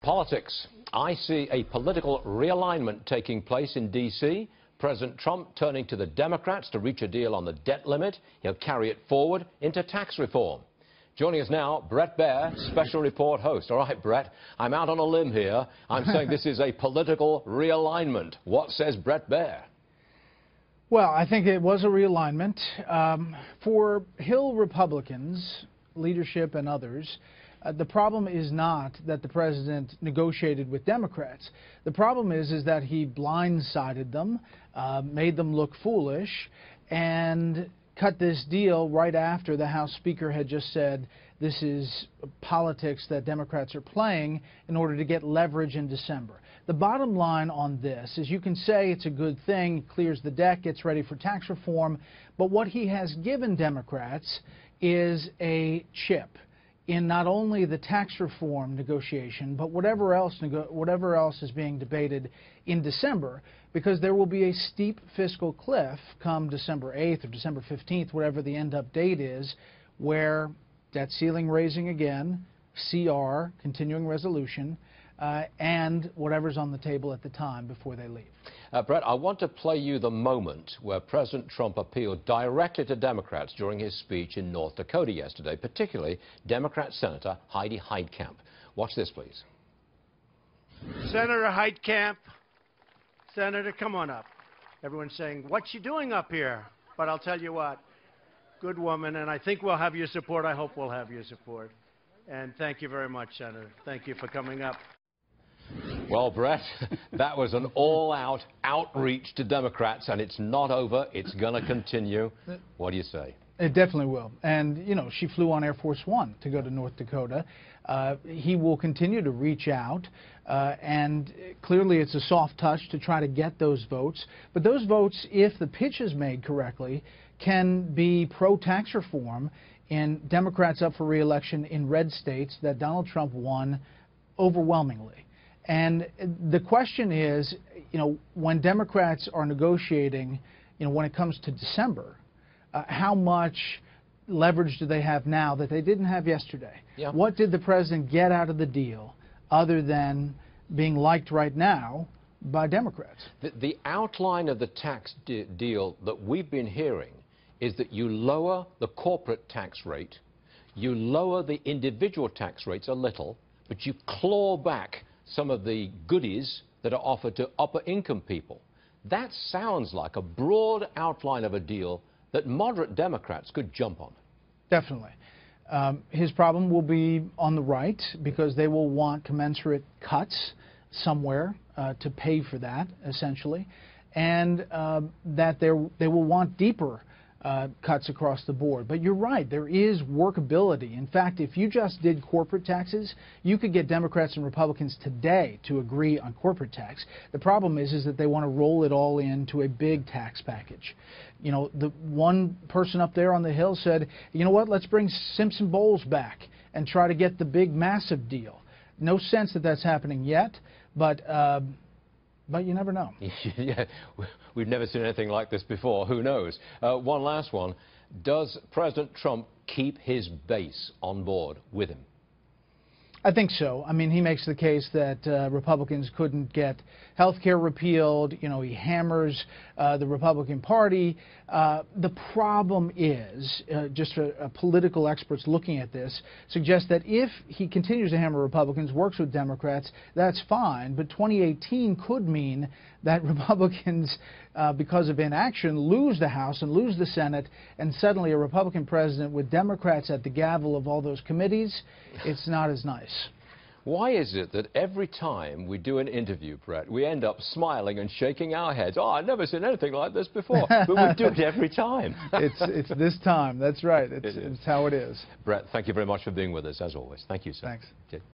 Politics. I see a political realignment taking place in D.C. President Trump turning to the Democrats to reach a deal on the debt limit. He'll carry it forward into tax reform. Joining us now, Bret Baier, special report host. All right, Bret, I'm out on a limb here. I'm saying this is a political realignment. What says Bret Baier? Well, I think it was a realignment. For Hill Republicans, leadership and others, the problem is not that the president negotiated with Democrats. The problem is that he blindsided them, made them look foolish, and cut this deal right after the House Speaker had just said this is politics that Democrats are playing in order to get leverage in December. The bottom line on this is you can say it's a good thing, clears the deck, gets ready for tax reform, but what he has given Democrats is a chip in not only the tax reform negotiation, but whatever else is being debated in December, because there will be a steep fiscal cliff come December 8th or December 15th, whatever the end-up date is, where debt ceiling raising again, CR, continuing resolution, and whatever's on the table at the time before they leave. Bret, I want to play you the moment where President Trump appealed directly to Democrats during his speech in North Dakota yesterday, particularly Democrat Senator Heidi Heitkamp. Watch this, please. Senator Heitkamp, Senator, come on up. Everyone's saying, what's she doing up here? But I'll tell you what, good woman, and I think we'll have your support. I hope we'll have your support. And thank you very much, Senator. Thank you for coming up. Well, Bret, that was an all-out outreach to Democrats, and it's not over. It's going to continue. What do you say? It definitely will. And, you know, she flew on Air Force One to go to North Dakota. He will continue to reach out, and clearly it's a soft touch to try to get those votes. But those votes, if the pitch is made correctly, can be pro-tax reform in Democrats up for re-election in red states that Donald Trump won overwhelmingly. And the question is, you know, when Democrats are negotiating, you know, when it comes to December, how much leverage do they have now that they didn't have yesterday? Yeah. What did the president get out of the deal other than being liked right now by Democrats? The outline of the tax deal that we've been hearing is that you lower the corporate tax rate, you lower the individual tax rates a little, but you claw back some of the goodies that are offered to upper income people. That sounds like a broad outline of a deal that moderate Democrats could jump on. Definitely. His problem will be on the right because they will want commensurate cuts somewhere to pay for that, essentially, and that they will want deeper cuts across the board. But you're right, there is workability. In fact, if you just did corporate taxes, you could get Democrats and Republicans today to agree on corporate tax. The problem is that they want to roll it all into a big tax package. You know, the one person up there on the Hill said, you know what, let's bring Simpson-Bowles back and try to get the big, massive deal. No sense that that's happening yet, but you never know. Yeah, we've never seen anything like this before. Who knows? One last one. Does President Trump keep his base on board with him? I think so. I mean, he makes the case that Republicans couldn't get health care repealed. You know, he hammers the Republican Party. The problem is, just political experts looking at this, suggest that if he continues to hammer Republicans, works with Democrats, that's fine. But 2018 could mean that Republicans, because of inaction, lose the House and lose the Senate, and suddenly a Republican president with Democrats at the gavel of all those committees, it's not as nice. Why is it that every time we do an interview, Bret, we end up smiling and shaking our heads? Oh, I've never seen anything like this before. But we do it every time. It's this time. That's right. It's how it is. Bret, thank you very much for being with us, as always. Thank you, sir. Thanks.